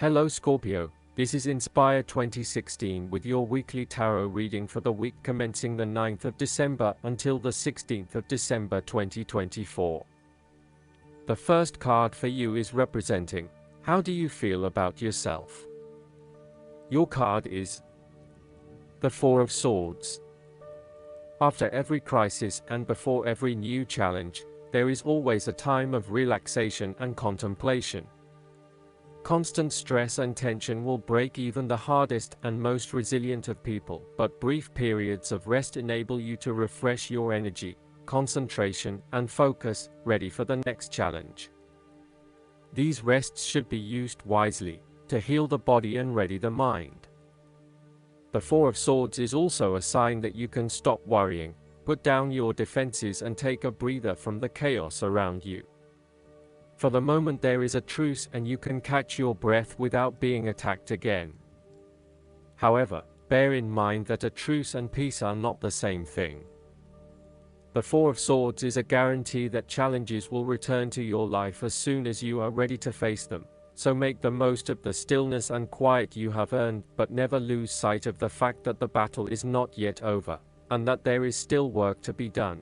Hello Scorpio, this is Inspire 2016 with your weekly tarot reading for the week commencing the 9th of December until the 16th of December 2024. The first card for you is representing, how do you feel about yourself? Your card is the Four of Swords. After every crisis and before every new challenge, there is always a time of relaxation and contemplation. Constant stress and tension will break even the hardest and most resilient of people, but brief periods of rest enable you to refresh your energy, concentration, and focus, ready for the next challenge. These rests should be used wisely, to heal the body and ready the mind. The Four of Swords is also a sign that you can stop worrying, put down your defenses and take a breather from the chaos around you. For the moment there is a truce and you can catch your breath without being attacked again. However, bear in mind that a truce and peace are not the same thing. The Four of Swords is a guarantee that challenges will return to your life as soon as you are ready to face them, so make the most of the stillness and quiet you have earned, but never lose sight of the fact that the battle is not yet over, and that there is still work to be done.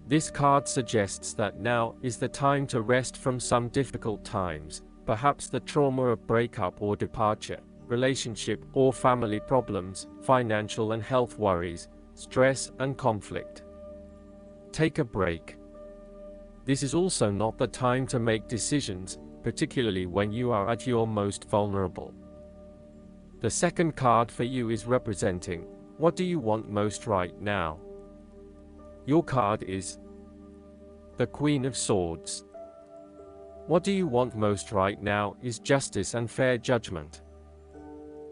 This card suggests that now is the time to rest from some difficult times, perhaps the trauma of breakup or departure, relationship or family problems, financial and health worries, stress and conflict. Take a break. This is also not the time to make decisions, particularly when you are at your most vulnerable. The second card for you is representing, what do you want most right now? Your card is the Queen of Swords. What do you want most right now is justice and fair judgment.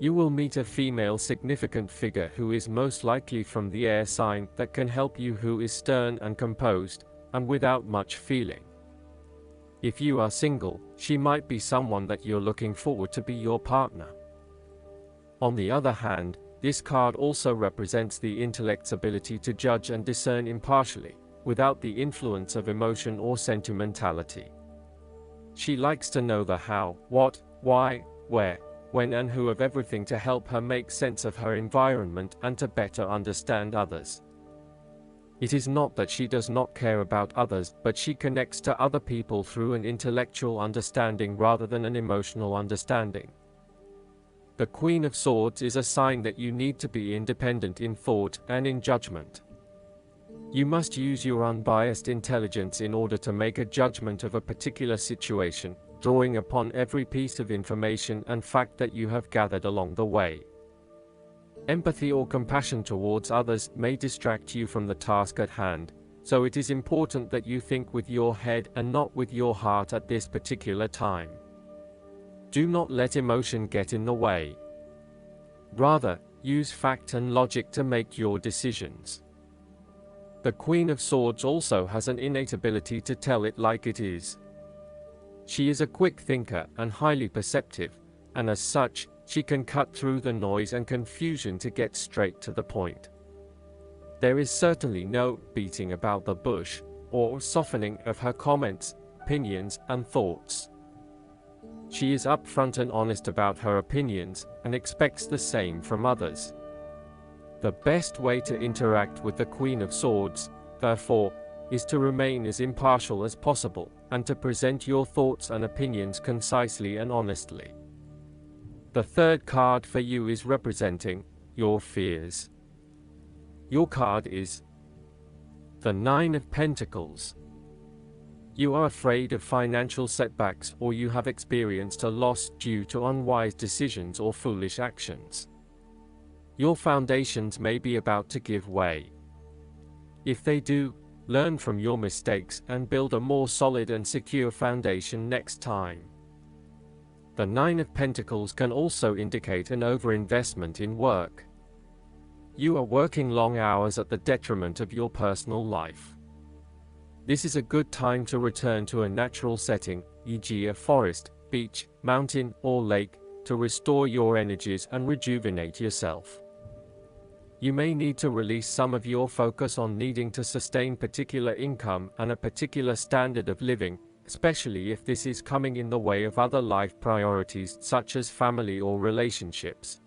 You will meet a female significant figure who is most likely from the air sign that can help you, who is stern and composed, and without much feeling. If you are single, she might be someone that you're looking forward to be your partner. On the other hand, this card also represents the intellect's ability to judge and discern impartially, without the influence of emotion or sentimentality. She likes to know the how, what, why, where, when and who of everything to help her make sense of her environment and to better understand others. It is not that she does not care about others, but she connects to other people through an intellectual understanding rather than an emotional understanding. The Queen of Swords is a sign that you need to be independent in thought and in judgment. You must use your unbiased intelligence in order to make a judgment of a particular situation, drawing upon every piece of information and fact that you have gathered along the way. Empathy or compassion towards others may distract you from the task at hand, so it is important that you think with your head and not with your heart at this particular time. Do not let emotion get in the way. Rather, use fact and logic to make your decisions. The Queen of Swords also has an innate ability to tell it like it is. She is a quick thinker and highly perceptive, and as such, she can cut through the noise and confusion to get straight to the point. There is certainly no beating about the bush, or softening of her comments, opinions, and thoughts. She is upfront and honest about her opinions, and expects the same from others. The best way to interact with the Queen of Swords, therefore, is to remain as impartial as possible, and to present your thoughts and opinions concisely and honestly. The third card for you is representing your fears. Your card is the Nine of Pentacles. You are afraid of financial setbacks, or you have experienced a loss due to unwise decisions or foolish actions. Your foundations may be about to give way. If they do, learn from your mistakes and build a more solid and secure foundation next time. The Nine of Pentacles can also indicate an overinvestment in work. You are working long hours at the detriment of your personal life. This is a good time to return to a natural setting, e.g. a forest, beach, mountain, or lake, to restore your energies and rejuvenate yourself. You may need to release some of your focus on needing to sustain particular income and a particular standard of living, especially if this is coming in the way of other life priorities such as family or relationships.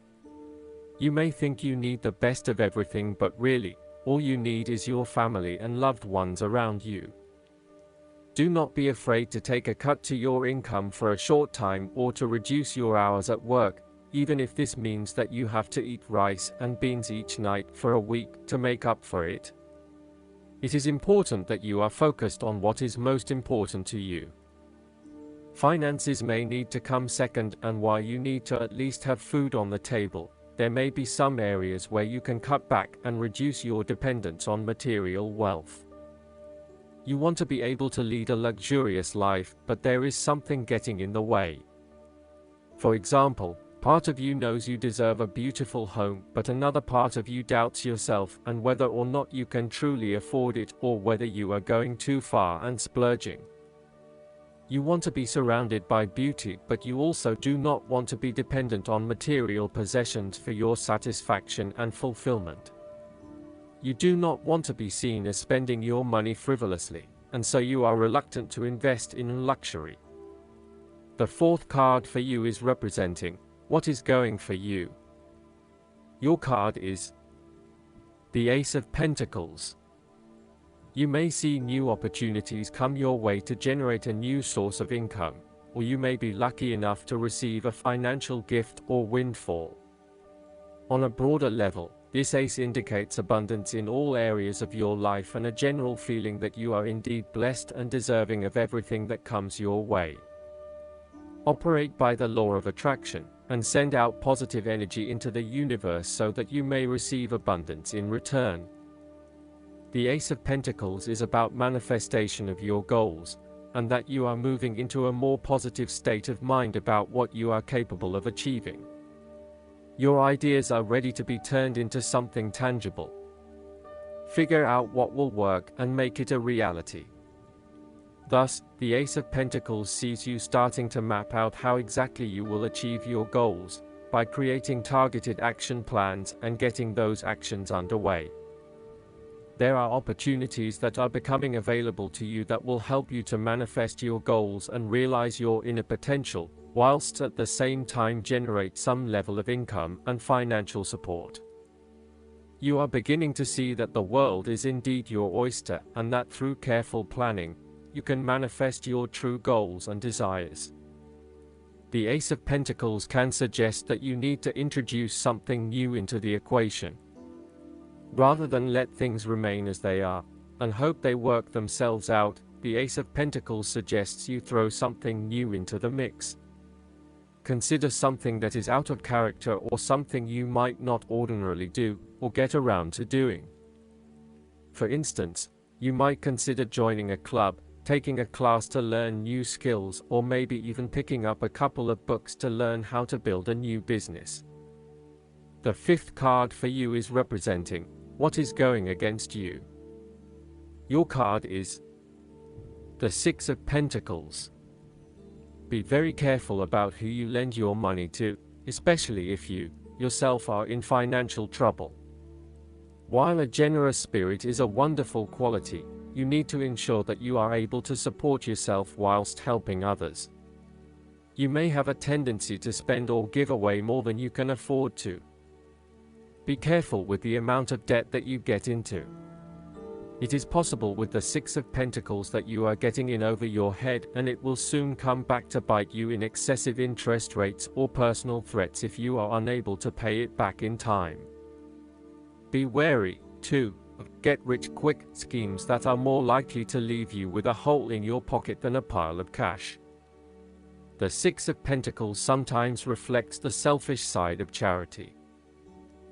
You may think you need the best of everything, but really, all you need is your family and loved ones around you. Do not be afraid to take a cut to your income for a short time or to reduce your hours at work, even if this means that you have to eat rice and beans each night for a week to make up for it. It is important that you are focused on what is most important to you. Finances may need to come second, and while you need to at least have food on the table, there may be some areas where you can cut back and reduce your dependence on material wealth. You want to be able to lead a luxurious life, but there is something getting in the way. For example, part of you knows you deserve a beautiful home, but another part of you doubts yourself and whether or not you can truly afford it, or whether you are going too far and splurging. You want to be surrounded by beauty, but you also do not want to be dependent on material possessions for your satisfaction and fulfillment. You do not want to be seen as spending your money frivolously, and so you are reluctant to invest in luxury. The fourth card for you is representing what is going for you. Your card is the Ace of Pentacles. You may see new opportunities come your way to generate a new source of income, or you may be lucky enough to receive a financial gift or windfall. On a broader level, this ace indicates abundance in all areas of your life and a general feeling that you are indeed blessed and deserving of everything that comes your way. Operate by the law of attraction, and send out positive energy into the universe so that you may receive abundance in return. The Ace of Pentacles is about manifestation of your goals, and that you are moving into a more positive state of mind about what you are capable of achieving. Your ideas are ready to be turned into something tangible. Figure out what will work and make it a reality. Thus, the Ace of Pentacles sees you starting to map out how exactly you will achieve your goals, by creating targeted action plans and getting those actions underway. There are opportunities that are becoming available to you that will help you to manifest your goals and realize your inner potential, whilst at the same time generate some level of income and financial support. You are beginning to see that the world is indeed your oyster, and that through careful planning, you can manifest your true goals and desires. The Ace of Pentacles can suggest that you need to introduce something new into the equation. Rather than let things remain as they are, and hope they work themselves out, the Ace of Pentacles suggests you throw something new into the mix. Consider something that is out of character or something you might not ordinarily do, or get around to doing. For instance, you might consider joining a club, taking a class to learn new skills, or maybe even picking up a couple of books to learn how to build a new business. The fifth card for you is representing what is going against you. Your card is the Six of Pentacles. Be very careful about who you lend your money to, especially if you, yourself, are in financial trouble. While a generous spirit is a wonderful quality, you need to ensure that you are able to support yourself whilst helping others. You may have a tendency to spend or give away more than you can afford to. Be careful with the amount of debt that you get into. It is possible with the Six of Pentacles that you are getting in over your head, and it will soon come back to bite you in excessive interest rates or personal threats if you are unable to pay it back in time. Be wary, too, of get-rich-quick schemes that are more likely to leave you with a hole in your pocket than a pile of cash. The Six of Pentacles sometimes reflects the selfish side of charity.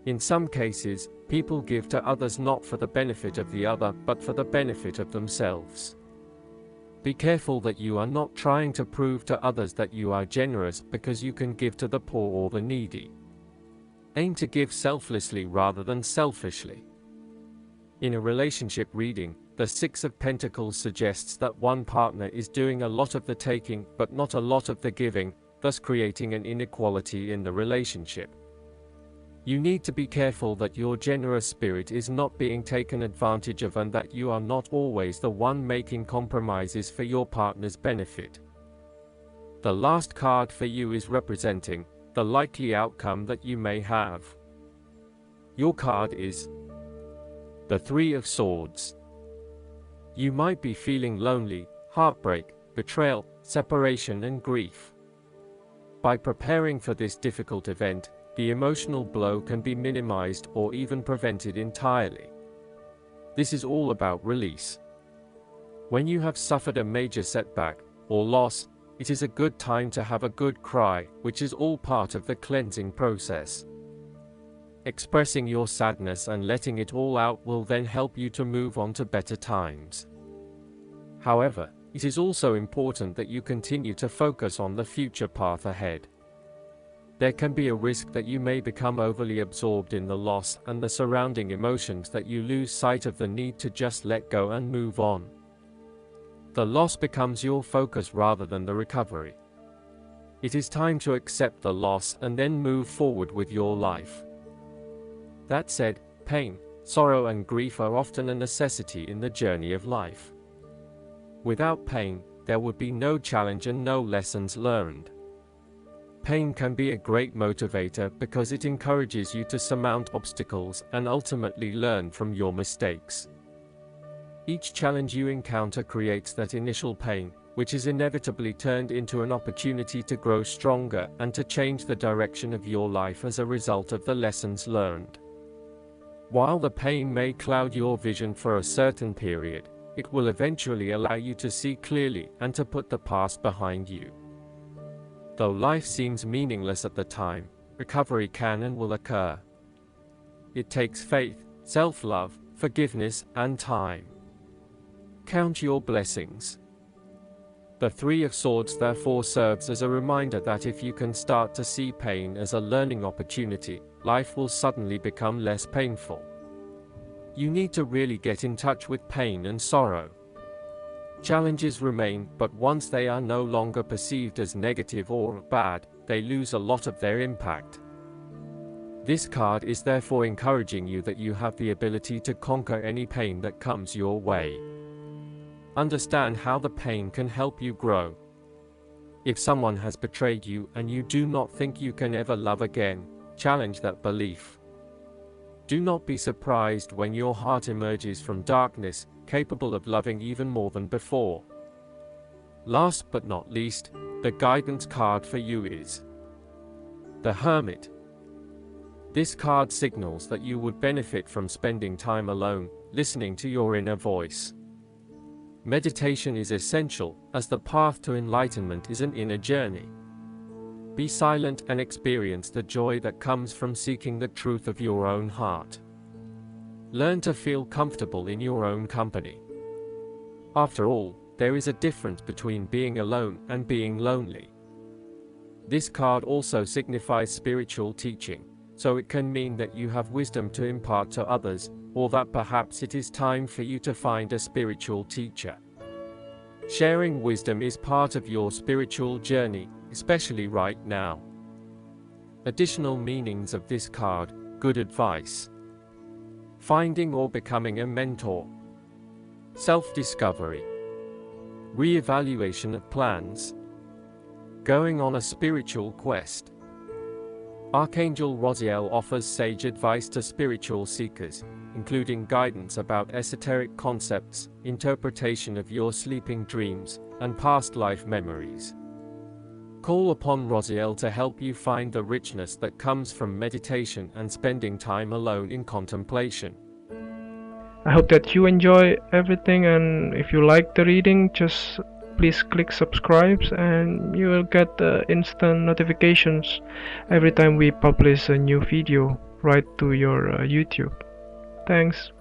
In some cases, people give to others not for the benefit of the other, but for the benefit of themselves. Be careful that you are not trying to prove to others that you are generous because you can give to the poor or the needy. Aim to give selflessly rather than selfishly. In a relationship reading, the Six of Pentacles suggests that one partner is doing a lot of the taking but not a lot of the giving, thus creating an inequality in the relationship. You need to be careful that your generous spirit is not being taken advantage of and that you are not always the one making compromises for your partner's benefit. The last card for you is representing the likely outcome that you may have. Your card is the Three of Swords. You might be feeling lonely, heartbreak, betrayal, separation and grief. By preparing for this difficult event, the emotional blow can be minimized or even prevented entirely. This is all about release. When you have suffered a major setback or loss, it is a good time to have a good cry, which is all part of the cleansing process. Expressing your sadness and letting it all out will then help you to move on to better times. However, it is also important that you continue to focus on the future path ahead. There can be a risk that you may become overly absorbed in the loss and the surrounding emotions that you lose sight of the need to just let go and move on. The loss becomes your focus rather than the recovery. It is time to accept the loss and then move forward with your life. That said, pain, sorrow and grief are often a necessity in the journey of life. Without pain, there would be no challenge and no lessons learned. Pain can be a great motivator because it encourages you to surmount obstacles and ultimately learn from your mistakes. Each challenge you encounter creates that initial pain, which is inevitably turned into an opportunity to grow stronger and to change the direction of your life as a result of the lessons learned. While the pain may cloud your vision for a certain period, it will eventually allow you to see clearly and to put the past behind you. Though life seems meaningless at the time, recovery can and will occur. It takes faith, self-love, forgiveness, and time. Count your blessings. The Three of Swords therefore serves as a reminder that if you can start to see pain as a learning opportunity, life will suddenly become less painful. You need to really get in touch with pain and sorrow. Challenges remain, but once they are no longer perceived as negative or bad, they lose a lot of their impact. This card is therefore encouraging you that you have the ability to conquer any pain that comes your way. Understand how the pain can help you grow. If someone has betrayed you and you do not think you can ever love again, challenge that belief. Do not be surprised when your heart emerges from darkness, capable of loving even more than before. Last but not least, the guidance card for you is the Hermit. This card signals that you would benefit from spending time alone, listening to your inner voice. Meditation is essential, as the path to enlightenment is an inner journey. Be silent and experience the joy that comes from seeking the truth of your own heart. Learn to feel comfortable in your own company. After all, there is a difference between being alone and being lonely. This card also signifies spiritual teaching, so it can mean that you have wisdom to impart to others, or that perhaps it is time for you to find a spiritual teacher. Sharing wisdom is part of your spiritual journey, especially right now. Additional meanings of this card: good advice, finding or becoming a mentor, self-discovery, re-evaluation of plans, going on a spiritual quest. Archangel Raziel offers sage advice to spiritual seekers, including guidance about esoteric concepts, interpretation of your sleeping dreams, and past life memories. Call upon Raziel to help you find the richness that comes from meditation and spending time alone in contemplation. I hope that you enjoy everything, and if you like the reading, just please click subscribe and you will get instant notifications every time we publish a new video right to your YouTube. Thanks.